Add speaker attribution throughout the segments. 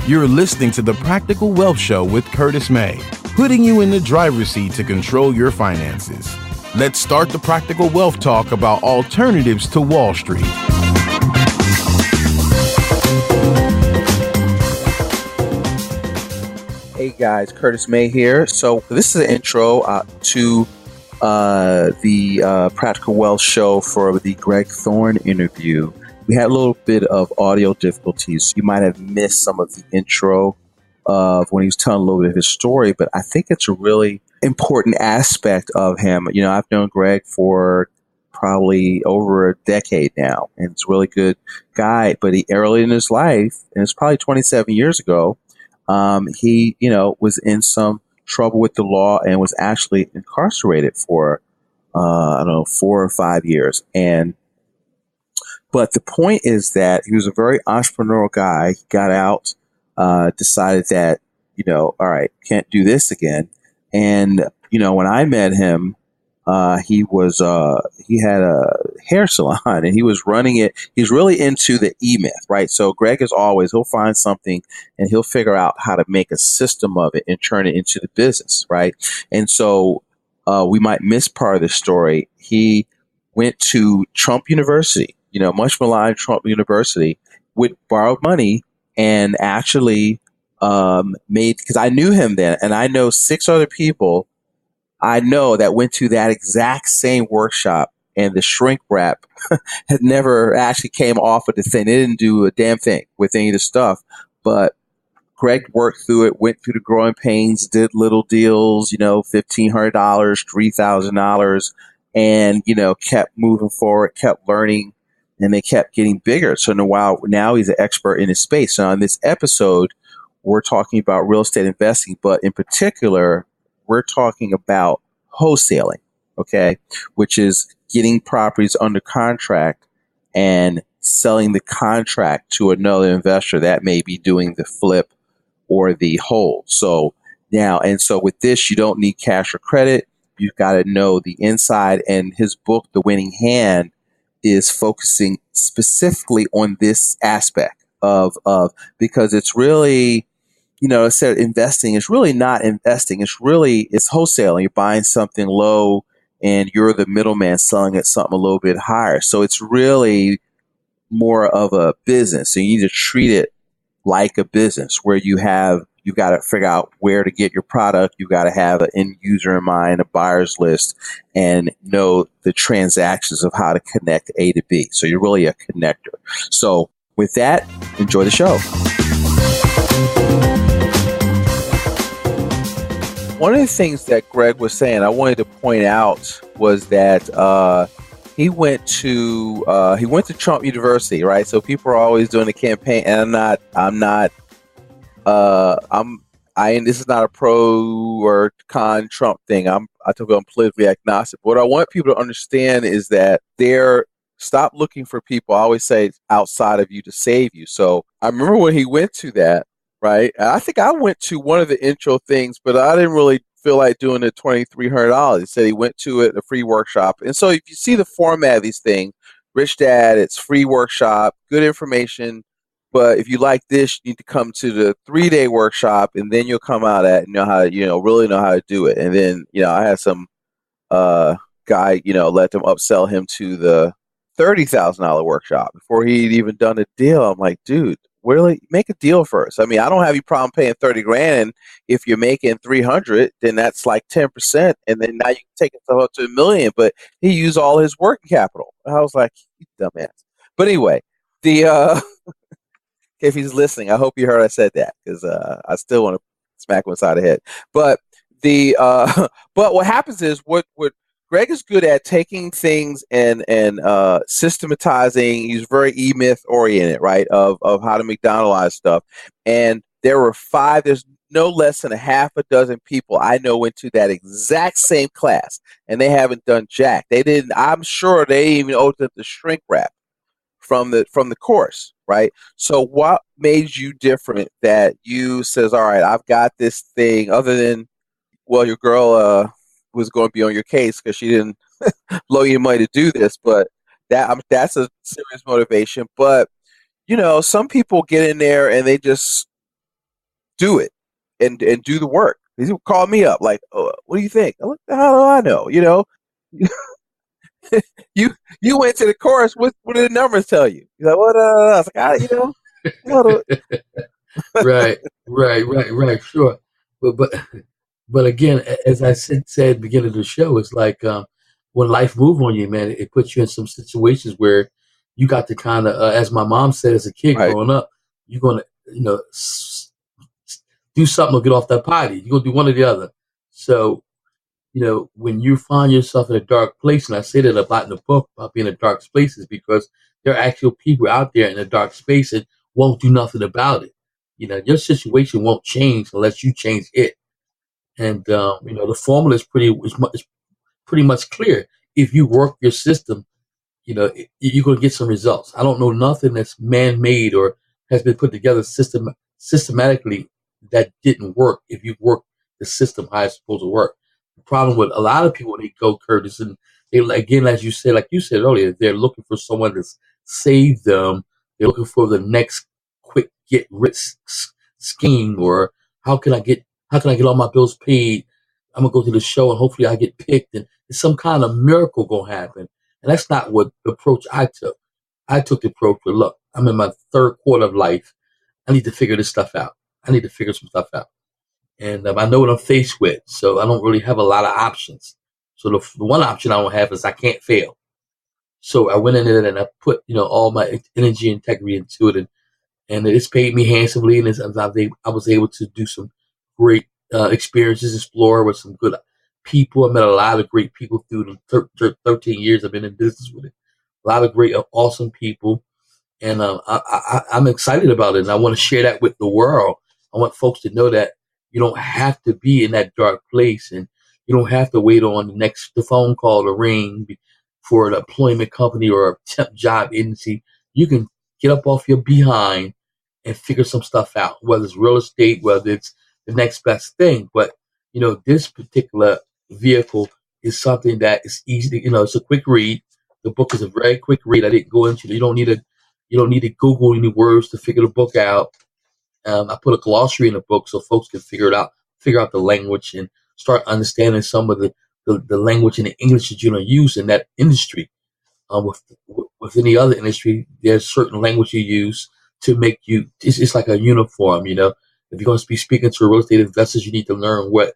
Speaker 1: You're listening to the Practical Wealth Show with Curtis May, putting you in the driver's seat to control your finances. Let's start the Practical Wealth Talk about alternatives to Wall Street.
Speaker 2: Hey guys, Curtis May here. So this is an intro to the Practical Wealth Show for the Greg Thorne interview. We had a little bit of audio difficulties. You might have missed some of the intro of when he was telling a little bit of his story, but I think it's a really important aspect of him. You know, I've known Greg for probably over a decade now, and it's a really good guy. But he early in his life, and it's probably 27 years ago, he, was in some trouble with the law and was actually incarcerated for, 4 or 5 years. But the point is that he was a very entrepreneurial guy. He got out, decided that, all right, can't do this again. And, when I met him, he had a hair salon and he was running it. He's really into the E-Myth, right? So Greg is he'll find something and he'll figure out how to make a system of it and turn it into the business, right? And so we might miss part of the story. He went to Trump University, much maligned Trump University, with borrowed money and actually because I knew him then, and I know 6 other people I know that went to that exact same workshop, and the shrink wrap had never actually came off of the thing. They didn't do a damn thing with any of the stuff, but Greg worked through it, went through the growing pains, did little deals, $1,500, $3,000, and, kept moving forward, kept learning, and they kept getting bigger. So now he's an expert in his space. So on this episode, we're talking about real estate investing, but in particular, we're talking about wholesaling, okay, which is getting properties under contract and selling the contract to another investor that may be doing the flip or the hold. So with this, you don't need cash or credit. You've got to know the inside. And his book, The Winning Hand, is focusing specifically on this aspect of because it's really, instead of investing, it's really not investing. It's wholesaling. You're buying something low and you're the middleman selling it something a little bit higher. So it's really more of a business. So you need to treat it like a business where you got to figure out where to get your product. You got to have an end user in mind, a buyer's list, and know the transactions of how to connect A to B. So you're really a connector. So with that, enjoy the show. One of the things that Greg was saying, I wanted to point out, was that he went to Trump University, right? So people are always doing the campaign, and this is not a pro or con Trump thing. I'm politically agnostic. What I want people to understand is that stop looking for people, I always say, outside of you to save you. So I remember when he went to that, right? I think I went to one of the intro things, but I didn't really feel like doing the $2,300. He said he went to it, a free workshop. And so if you see the format of these things, Rich Dad, it's free workshop, good information. But if you like this, you need to come to the 3-day workshop, and then you'll come out at really know how to do it. And then, I had some guy, let them upsell him to the $30,000 workshop before he'd even done a deal. I'm like, dude, really make a deal first. I mean, I don't have any problem paying $30,000. And if you're making 300, then that's like 10%. And then now you can take it up to $1 million, but he used all his working capital. I was like, you dumbass. But anyway, if he's listening, I hope you heard I said that, because I still want to smack him inside the head. But but what happens is what Greg is good at, taking things and systematizing. He's very E-Myth oriented, right? Of how to McDonald's stuff. And there's no less than a half a dozen people I know went to that exact same class, and they haven't done jack. They didn't. I'm sure they even opened the shrink wrap from the course, right? So what made you different that you says, all right, I've got this thing, other than, well, your girl was going to be on your case because she didn't blow you money to do this, but that's a serious motivation. But some people get in there and they just do it and do the work. He would call me up like, oh, "What do you think?" I'm like, "How do I know?" you you went to the chorus. What did the numbers tell you? He's like, "What?" I was like, "I."
Speaker 3: Right, right. Sure, but but again, as I said at the beginning of the show, it's like when life move on you, man, it puts you in some situations where you got to kind of, as my mom said as a kid
Speaker 2: Right.
Speaker 3: growing up, you're gonna, do something to get off that potty. You're gonna do one or the other. So when you find yourself in a dark place, and I say that about in the book about being in dark spaces, because there are actual people out there in a dark space and won't do nothing about it. Your situation won't change unless you change it. And the formula is pretty much clear. If you work your system, you're going to get some results. I don't know nothing that's man-made or has been put together systematically that didn't work if you work the system how it's supposed to work. The problem with a lot of people, they go, Curtis, and they, again, as you said, like you said earlier, they're looking for someone to save them. They're looking for the next quick get rich scheme, or how can I get all my bills paid? I'm gonna go to the show and hopefully I get picked, and some kind of miracle gonna happen. And that's not what the approach I took. I took the approach where, look, I'm in my third quarter of life. I need to figure this stuff out. I need to figure some stuff out. And I know what I'm faced with. So I don't really have a lot of options. So the one option I don't have is I can't fail. So I went in there and I put, all my energy and integrity into it. And it's paid me handsomely. And I was able to do some great experiences, explore with some good people. I met a lot of great people through the 13 years I've been in business with it. A lot of great, awesome people. And I'm excited about it. And I want to share that with the world. I want folks to know that you don't have to be in that dark place, and you don't have to wait on the phone call to ring for an employment company or a temp job agency. You can get up off your behind and figure some stuff out, whether it's real estate, whether it's the next best thing. But, this particular vehicle is something that is easy to, it's a quick read. The book is a very quick read. I didn't go into it. You don't need to Google any words to figure the book out. I put a glossary in the book so folks can figure out the language and start understanding some of the language and the English that you're going to use in that industry. With any other industry, there's certain language you use to make you. It's like a uniform, If you're going to be speaking to real estate investors, you need to learn what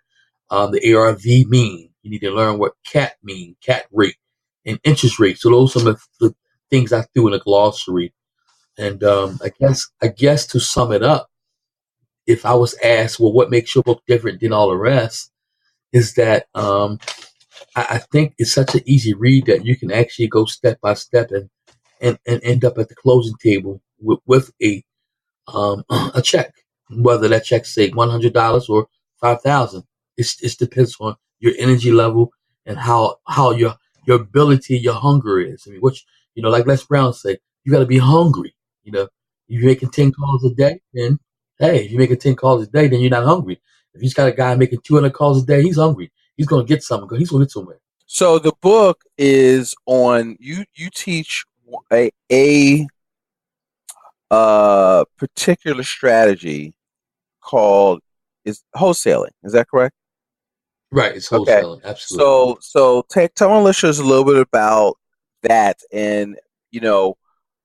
Speaker 3: the ARV mean. You need to learn what CAT mean, CAT rate, and interest rate. So those are some of the things I threw in a glossary. And I guess to sum it up, if I was asked, well, what makes your book different than all the rest, is that I think it's such an easy read that you can actually go step by step and end up at the closing table with a check, whether that check say $100 or 5,000. It depends on your energy level and how your ability, your hunger is. I mean, which like Les Brown say, you got to be hungry. If you're making 10 calls a day, then hey, if you're making 10 calls a day, then you're not hungry. If you've got a guy making 200 calls a day, he's hungry. He's going to get something. He's going to get somewhere.
Speaker 2: So the book is on you. You teach a particular strategy called is wholesaling. Is that correct?
Speaker 3: Right, it's
Speaker 2: Okay.
Speaker 3: wholesaling, absolutely.
Speaker 2: So tell our listeners a little bit about that, and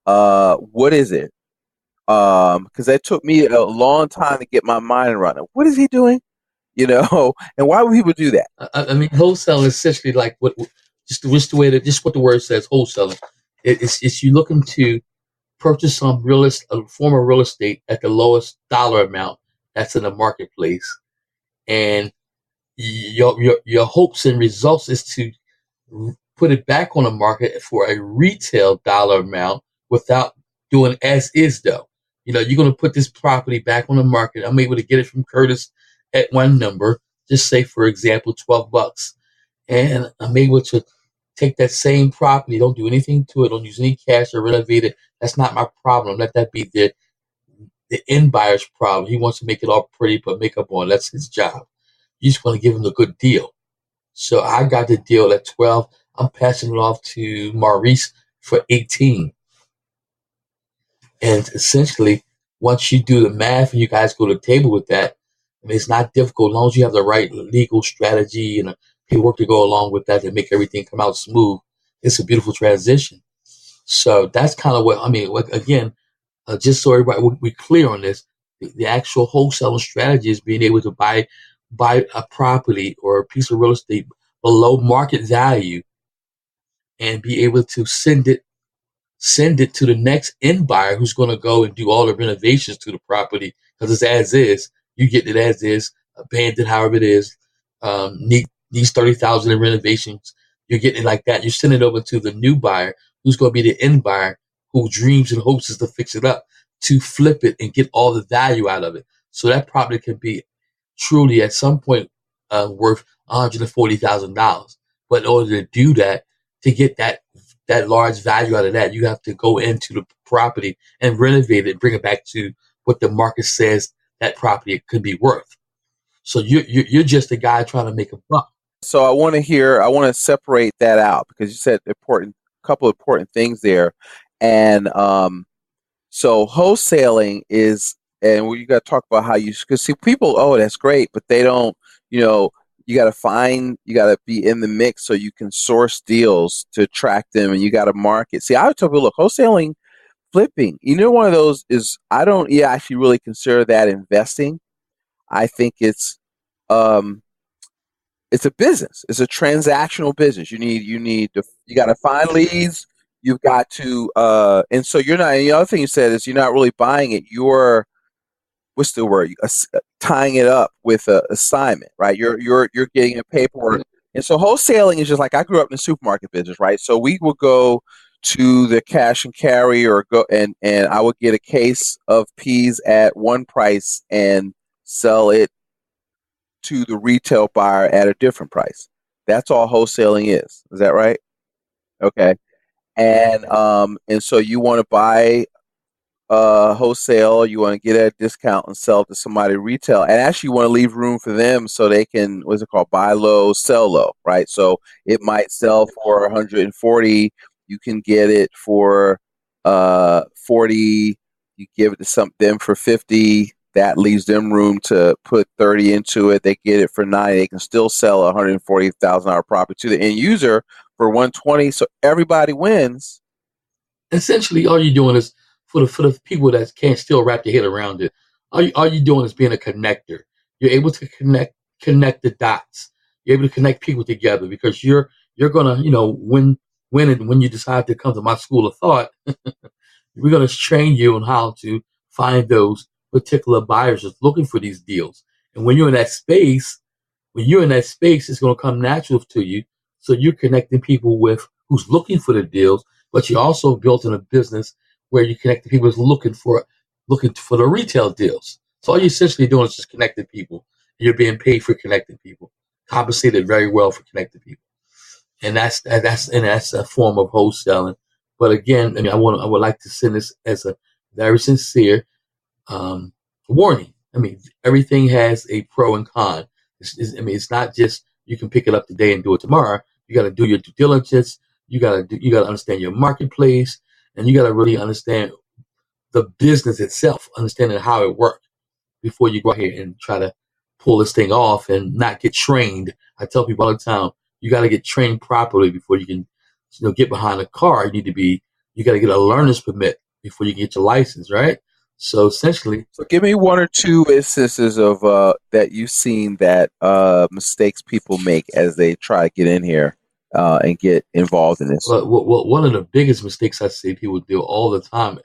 Speaker 2: what is it? Because that took me a long time to get my mind running. What is he doing? And why would people do that?
Speaker 3: I mean, wholesaling is essentially like just what the word says, wholesaling. It's you looking to purchase a form of real estate at the lowest dollar amount that's in the marketplace, and your hopes and results is to put it back on the market for a retail dollar amount without doing as is though. You're going to put this property back on the market. I'm able to get it from Curtis at one number, just say for example, $12, and I'm able to take that same property, don't do anything to it, don't use any cash or renovate it. That's not my problem. Let that be the end buyer's problem. He wants to make it all pretty, put makeup on. That's his job. You just want to give him a good deal. So I got the deal at 12. I'm passing it off to Maurice for 18. And essentially, once you do the math and you guys go to the table with that, I mean, it's not difficult as long as you have the right legal strategy and paperwork to go along with that to make everything come out smooth. It's a beautiful transition. So that's kind of what I mean. Again, just so everybody we're clear on this, the actual wholesaling strategy is being able to buy a property or a piece of real estate below market value and be able to send it to the next end buyer who's going to go and do all the renovations to the property because it's as is. You get it as is, abandoned, however it is. Needs 30,000 in renovations. You're getting it like that. You send it over to the new buyer who's going to be the end buyer who dreams and hopes is to fix it up, to flip it and get all the value out of it. So that property can be truly at some point worth $140,000. But in order to do that, to get that large value out of that, you have to go into the property and renovate it, bring it back to what the market says that property could be worth. So you're just a guy trying to make a buck.
Speaker 2: So I want to separate that out because you said couple of important things there. And so wholesaling is, and you got to talk about how because see people, oh, that's great, but they don't, you got to be in the mix so you can source deals to attract them, and you got to market. See, I would tell people, look, wholesaling, flipping, one of those is, I don't actually really consider that investing. I think it's a business. It's a transactional business. You got to find leads. You've got to, and so you're not, the other thing you said is you're not really buying it. You're, what's the word? Tying it up with an assignment, right? You're getting a paperwork. And so wholesaling is just like, I grew up in the supermarket business, right? So we would go to the cash and carry or go and I would get a case of peas at one price and sell it to the retail buyer at a different price. That's all wholesaling is. Is that right? Okay. And so you want to buy wholesale, you want to get a discount and sell to somebody retail, and actually you want to leave room for them so they can, what's it called, buy low, sell low, right? So it might sell for 140, you can get it for 40, you give it to them for 50, that leaves them room to put 30 into it, they get it for 90, they can still sell a $140,000 property to the end user for 120, so everybody wins.
Speaker 3: Essentially, all you're doing is for the people that can't still wrap their head around it. All you're doing is being a connector. You're able to connect the dots. You're able to connect people together because you're gonna when you decide to come to my school of thought, we're gonna train you on how to find those particular buyers that's looking for these deals. And when you're in that space, it's gonna come natural to you. So you're connecting people with who's looking for the deals, but you're also built in a business where you connect the people who's looking for the retail deals. So all you're essentially doing is just connecting people. And you're being paid for connecting people, compensated very well for connecting people, and that's a form of wholesaling. But again, I mean, I would like to send this as a very sincere warning. I mean, everything has a pro and con. It's not just you can pick it up today and do it tomorrow. You got to do your due diligence. You got to understand your marketplace, and you got to really understand the business itself, understanding how it works before you go out here and try to pull this thing off and not get trained. I tell people all the time, you got to get trained properly before you can, get behind a car. You got to get a learner's permit before you can get your license, right? So essentially,
Speaker 2: give me one or two instances of that you've seen that mistakes people make as they try to get in here and get involved in this.
Speaker 3: Well, one of the biggest mistakes I see people do all the time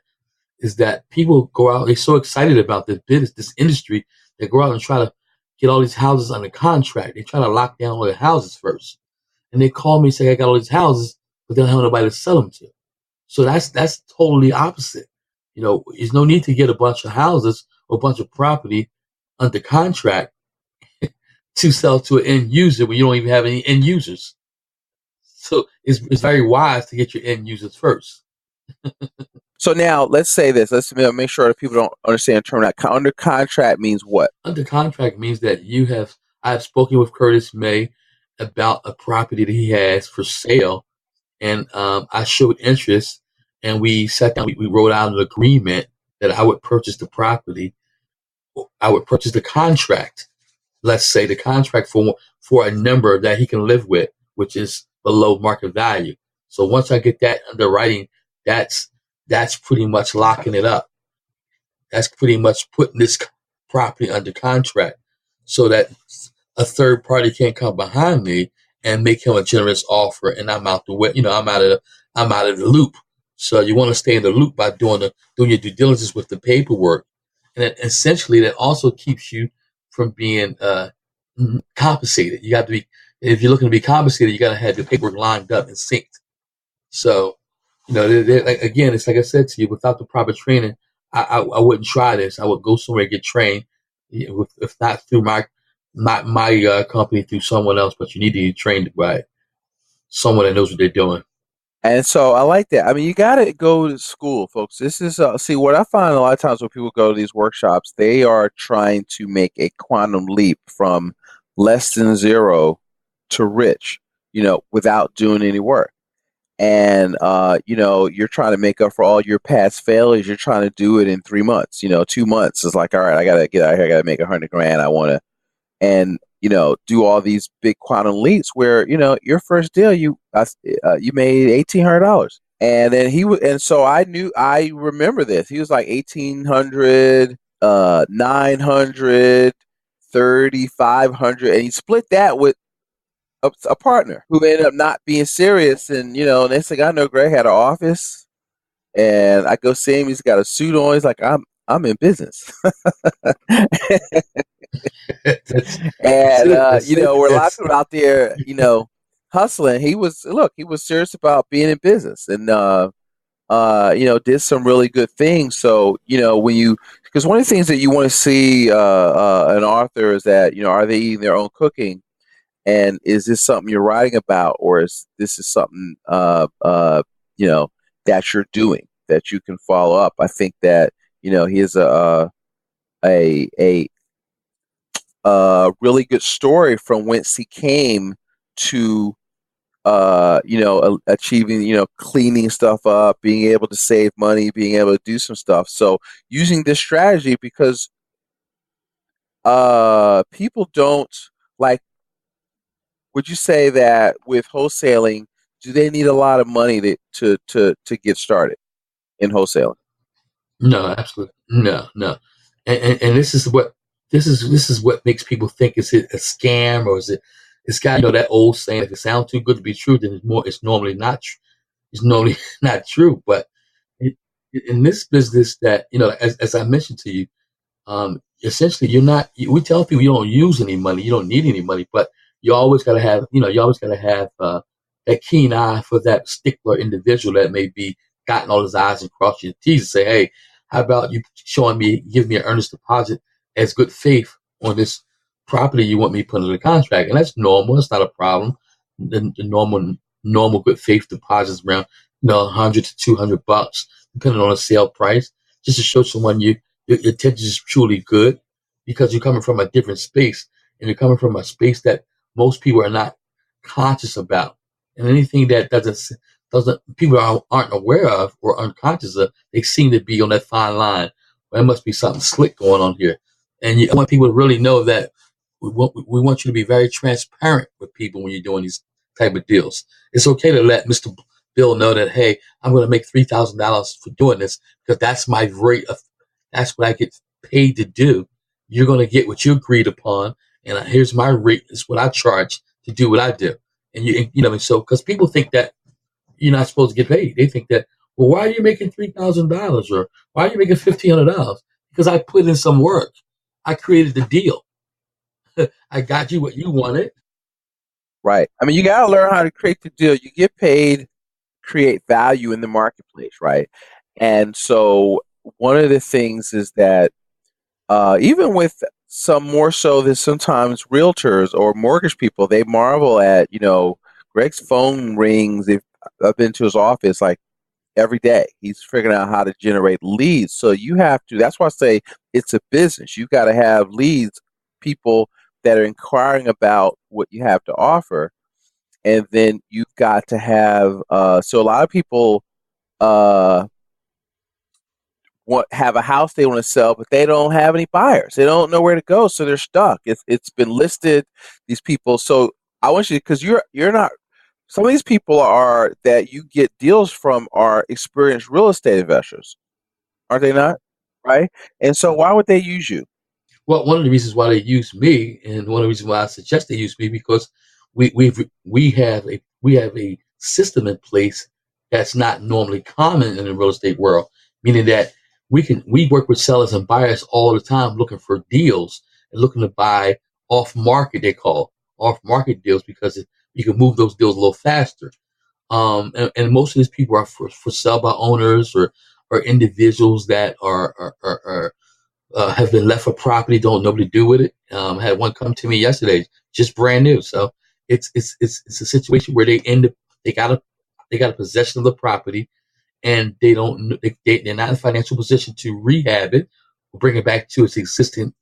Speaker 3: is that people go out, they're so excited about this business, this industry, they go out and try to get all these houses under contract. They try to lock down all the houses first. And they call me and say, I got all these houses, but they don't have nobody to sell them to. So that's totally opposite. There's no need to get a bunch of houses or a bunch of property under contract to sell to an end user when you don't even have any end users. So it's very wise to get your end users first.
Speaker 2: So now let's say this. Let's make sure that people don't understand the term. That under contract means what?
Speaker 3: Under contract means that I have spoken with Curtis May about a property that he has for sale, and I showed interest, and we sat down. We wrote out an agreement that I would purchase the property. I would purchase the contract. Let's say the contract for a number that he can live with, which is below market value. So once I get that underwriting, that's that's pretty much locking it up. That's pretty much putting this property under contract so that a third party can't come behind me and make him a generous offer, and I'm out the way. I'm out of the loop. So you want to stay in the loop by doing your due diligence with the paperwork, and essentially that also keeps you from being compensated. You got to be If you're looking to be compensated, you got to have your paperwork lined up and synced. So, like, again, it's like I said to you, without the proper training, I wouldn't try this. I would go somewhere and get trained, if not through my company, through someone else. But you need to be trained by someone that knows what they're doing.
Speaker 2: And so I like that. I mean, you got to go to school, folks. This is see what I find a lot of times when people go to these workshops, they are trying to make a quantum leap from less than zero to rich, without doing any work. And you're trying to make up for all your past failures. You're trying to do it in 3 months. 2 months is like, all right, I gotta get out here. I gotta make $100,000. I want to, and do all these big quantum leaps. Where your first deal, you made $1,800, and then I remember this. He was like 1,800, 900, 3,500, and he split that with a partner who ended up not being serious. And next thing I know, Greg had an office, and I go see him. He's got a suit on. He's like, I'm in business. And where a lot of people out there, hustling, he was serious about being in business, and did some really good things. So because one of the things that you want to see an author is that are they eating their own cooking, and is this something you're writing about, or is this something that you're doing that you can follow up? I think that he is a really good story from whence he came to achieving, cleaning stuff up, being able to save money, being able to do some stuff. So using this strategy, because people don't like. Would you say that with wholesaling, do they need a lot of money to get started in wholesaling?
Speaker 3: No, absolutely no. And this is what makes people think, is it a scam, or is it? It's got that old saying, if it sounds too good to be true, then it's normally not. It's normally not true. But in this business, that as I mentioned to you, essentially we tell people you don't use any money, you don't need any money, but you always got to have, that keen eye for that stickler individual that may be dotting all his I's and crossing his T's, and say, hey, how about you give me an earnest deposit as good faith on this property you want me to put under the contract. And that's normal. It's not a problem. The normal good faith deposits around, $100 to $200, depending on the sale price, just to show someone your intention is truly good, because you're coming from a different space, and you're coming from a space that most people are not conscious about. And anything that doesn't people aren't aware of or unconscious of, they seem to be on that fine line. There must be something slick going on here. And I want people to really know that we want you to be very transparent with people when you're doing these type of deals. It's okay to let Mr. Bill know that, hey, I'm going to make $3,000 for doing this, because that's my rate of, that's what I get paid to do. You're going to get what you agreed upon, and here's my rate. Is what I charge to do what I do. And so, because people think that you're not supposed to get paid. They think that, well, why are you making $3,000, or why are you making $1,500? Because I put in some work. I created the deal. I got you what you wanted.
Speaker 2: Right. I mean, you got to learn how to create the deal. You get paid, create value in the marketplace, right? And so one of the things is that even with some more so than sometimes realtors or mortgage people, they marvel at, Greg's phone rings. I've been to his office like every day. He's figuring out how to generate leads. So you have to, that's why I say it's a business. You got to have leads, people that are inquiring about what you have to offer. And then you've got to have, so a lot of people have a house they want to sell, but they don't have any buyers. They don't know where to go, so they're stuck. It's been listed. These people. So I want you, because you're not. Some of these people are that you get deals from are experienced real estate investors, are they not? Right. And so why would they use you?
Speaker 3: Well, one of the reasons why they use me, and one of the reasons why I suggest they use me, because we have a system in place that's not normally common in the real estate world. Meaning that we work with sellers and buyers all the time, looking for deals and looking to buy off market. They call off market deals because you can move those deals a little faster. And most of these people are for sell by owners or individuals that are have been left for property, don't know what to do with it. Had one come to me yesterday, just brand new. So it's a situation where they got a possession of the property, and they don't they're not in a financial position to rehab it or bring it back to its existing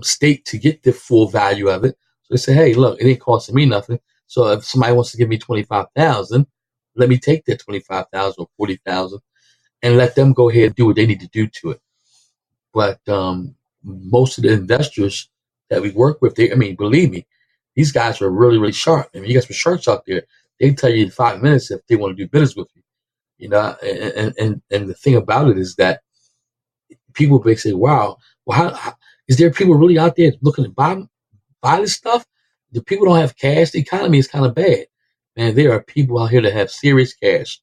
Speaker 3: state to get the full value of it. So they say, hey, look, it ain't costing me nothing. So if somebody wants to give me 25,000, let me take that 25,000 or 40,000 and let them go ahead and do what they need to do to it. But most of the investors that we work with, believe me, these guys are really, really sharp. I mean, you got some sharks out there. They can tell you in 5 minutes if they want to do business with you. You know, and the thing about it is that people basically say, "Wow, well, how is there people really out there looking to buy this stuff?" The people don't have cash. The economy is kind of bad, man. There are people out here that have serious cash.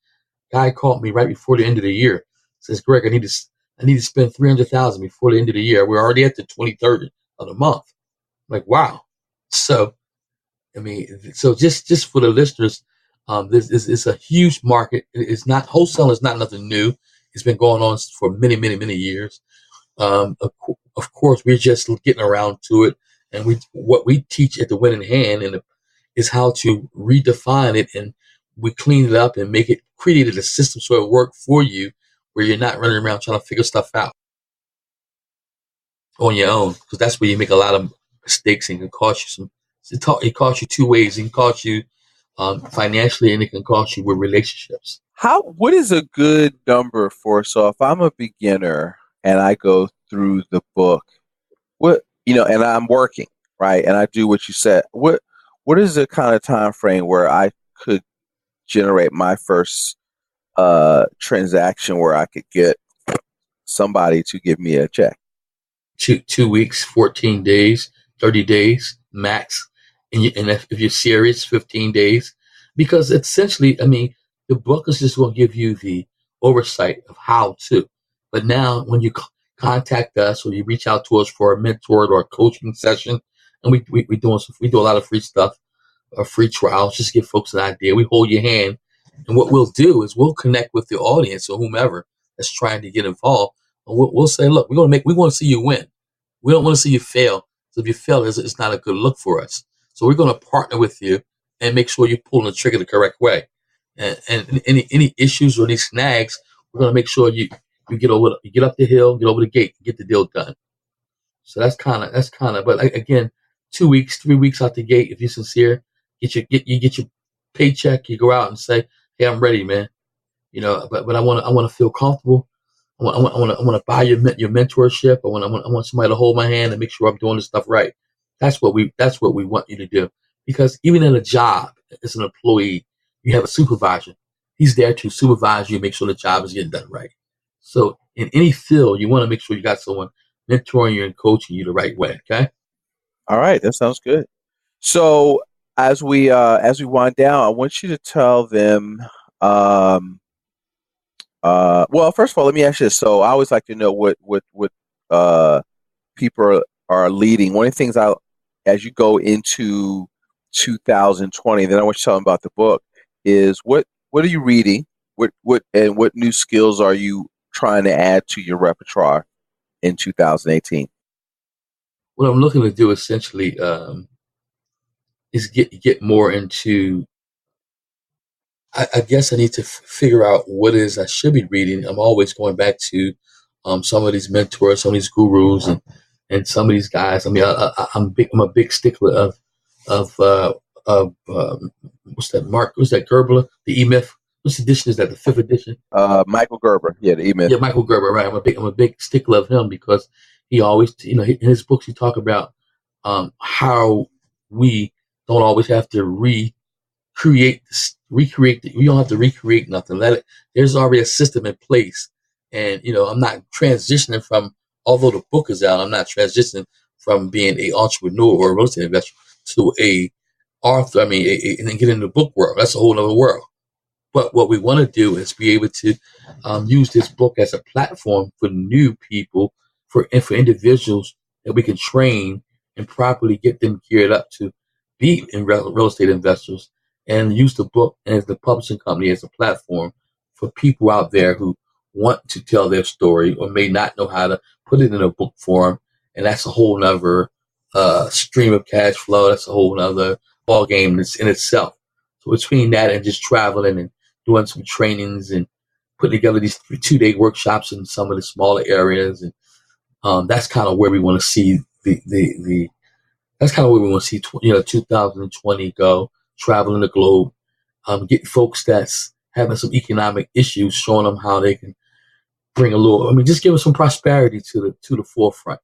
Speaker 3: Guy called me right before the end of the year. Says, "Greg, I need to spend 300,000 before the end of the year. We're already at the 23rd of the month." I'm like, wow. So, so just for the listeners, this is a huge market. It's not wholesale. Is not nothing new. It's been going on for many, many, many years. Of course, we're just getting around to it, and what we teach at the Winning Hand is how to redefine it, and we clean it up and created a system so it worked for you, where you're not running around trying to figure stuff out on your own, because that's where you make a lot of mistakes and it can cost you some. It costs you two ways. It can cost you financially, and it can cost you with relationships.
Speaker 2: What is a good number for? So if I'm a beginner and I go through the book, and I'm working, right, and I do what you said, what is the kind of time frame where I could generate my first transaction where I could get somebody to give me a check?
Speaker 3: 2 weeks, 14 days, 30 days max. And if you're serious, 15 days. Because essentially, the book is just going to give you the oversight of how to. But now when you contact us or you reach out to us for a mentor or a coaching session, and we do a lot of free stuff, or free trials, just give folks an idea. We hold your hand. And what we'll do is we'll connect with the audience or whomever that's trying to get involved. And we'll say, look, we want to see you win. We don't want to see you fail. So if you fail, it's not a good look for us. So we're going to partner with you and make sure you're pulling the trigger the correct way. And any issues or any snags, we're going to make sure you get up the hill, get over the gate, get the deal done. So that's kind of. But again, 2 weeks, 3 weeks out the gate, if you're sincere, you get your paycheck, you go out and say, hey, I'm ready, man. But I want to feel comfortable. I want to buy your mentorship. I want somebody to hold my hand and make sure I'm doing this stuff right. That's what we want you to do. Because even in a job, as an employee, you have a supervisor. He's there to supervise you, make sure the job is getting done right. So in any field, you want to make sure you got someone mentoring you and coaching you the right way. Okay.
Speaker 2: All right, that sounds good. So as we wind down, I want you to tell them. Well, first of all, let me ask you this. So I always like to know what people are leading. One of the things as you go into 2020, then I want you to tell them about the book. Is what are you reading? What new skills are you trying to add to your repertoire in 2018?
Speaker 3: What I'm looking to do essentially is get more into. I guess I need to figure out what it is I should be reading. I'm always going back to some of these mentors, some of these gurus, and some of these guys. I'm a big stickler of what's that? What's that? Gerbler, the E Myth. Which edition is that? The fifth edition?
Speaker 2: Michael Gerber. Yeah, the E-Myth.
Speaker 3: Yeah, Michael Gerber. Right. I'm a big stickler of him because he always, in his books, he talk about how we don't always have to we don't have to recreate nothing. There's already a system in place. And, I'm not transitioning from, although the book is out, I'm not transitioning from being a entrepreneur or a real estate investor to a author. I mean, and then get into the book world. That's a whole other world. But what we want to do is be able to use this book as a platform for new people, for individuals that we can train and properly get them geared up to be in real estate investors, and use the book as the publishing company as a platform for people out there who want to tell their story or may not know how to put it in a book form. And that's a whole nother stream of cash flow. That's a whole nother ball game in itself. So between that and just traveling and doing some trainings and putting together these 2-day workshops in some of the smaller areas, and that's kind of where we want to see that's kind of where we want to see 2020 go. Traveling the globe, getting folks that's having some economic issues, showing them how they can bring a little. I mean, just give us some prosperity to the forefront.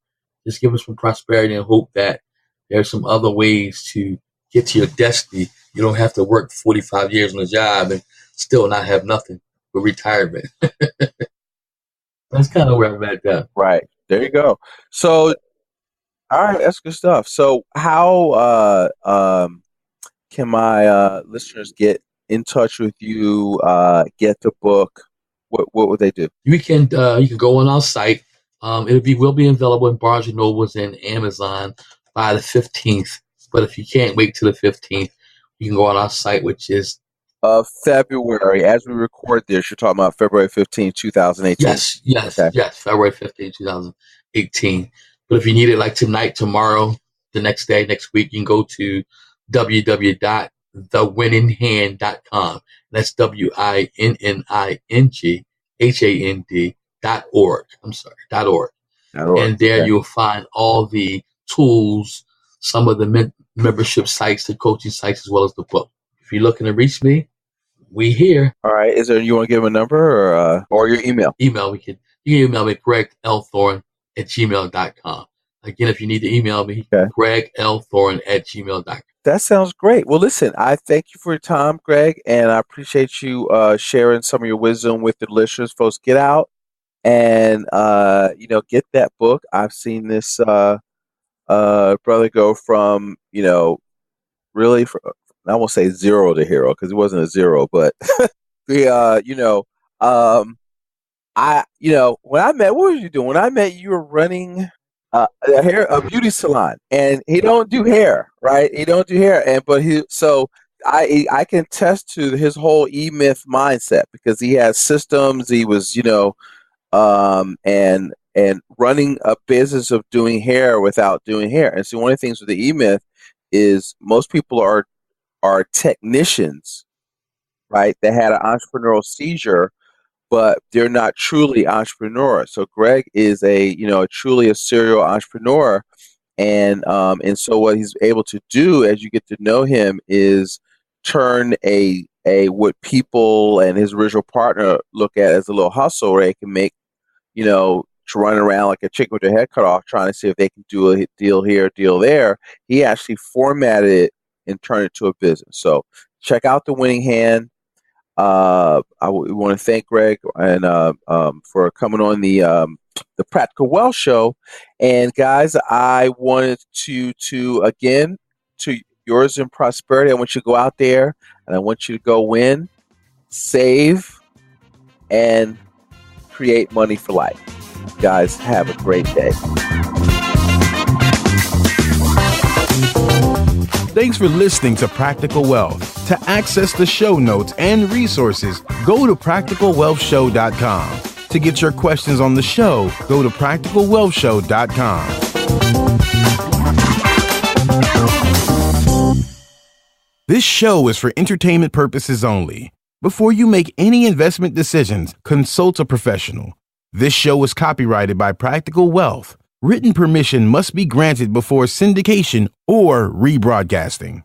Speaker 3: Just give us some prosperity and hope that there's some other ways to get to your destiny. You don't have to work 45 years on a job and still not have nothing but retirement. That's kind of where I'm at now.
Speaker 2: Right. There you go. So, all right, that's good stuff. So how can my listeners get in touch with you, get the book? What would they do?
Speaker 3: You can go on our site. Will be available in Barnes and Nobles and Amazon by the 15th. But if you can't wait till the 15th, you can go on our site, which is
Speaker 2: February. As we record this, you're talking about February 15th, 2018.
Speaker 3: Yes,
Speaker 2: Okay.
Speaker 3: yes, February 15th, 2018. But if you need it like tonight, tomorrow, the next day, next week, you can go to www.thewinninghand.com. That's WINNINGHAND.org. I'm sorry, .org. And there you'll find all the tools, some of the membership sites, the coaching sites, as well as the book. If you're looking to reach me, we here.
Speaker 2: All right. Is there, you want to give a number or your email?
Speaker 3: You can email me, greglthorne@gmail.com. Again, if you need to email me, greglthorne@gmail.com.
Speaker 2: That sounds great. Well, listen, I thank you for your time, Greg, and I appreciate you sharing some of your wisdom with the listeners. Folks, get out and get that book. I've seen this brother go from really, I won't say zero to hero because it wasn't a zero, but when I met, what were you doing? When I met, you were running a beauty salon, and he don't do hair, right? He don't do hair, I can attest to his whole E-Myth mindset because he has systems. He was, and running a business of doing hair without doing hair. And so one of the things with the E-Myth is most people are technicians, right? They had an entrepreneurial seizure, but they're not truly entrepreneurs. So Greg is truly a serial entrepreneur. And so what he's able to do as you get to know him is turn what people and his original partner look at as a little hustle, where they can make, to run around like a chicken with their head cut off, trying to see if they can do a deal here, deal there. He actually formatted it and turned it to a business. So check out The Winning Hand. I want to thank Greg and for coming on the Practical Wealth Show. And guys, I wanted to again, to yours in prosperity. I want you to go out there and I want you to go win, save, and create money for life. Guys, have a great day.
Speaker 1: Thanks for listening to Practical Wealth. To access the show notes and resources, go to practicalwealthshow.com. To get your questions on the show, go to practicalwealthshow.com. This show is for entertainment purposes only. Before you make any investment decisions, consult a professional. This show is copyrighted by Practical Wealth. Written permission must be granted before syndication or rebroadcasting.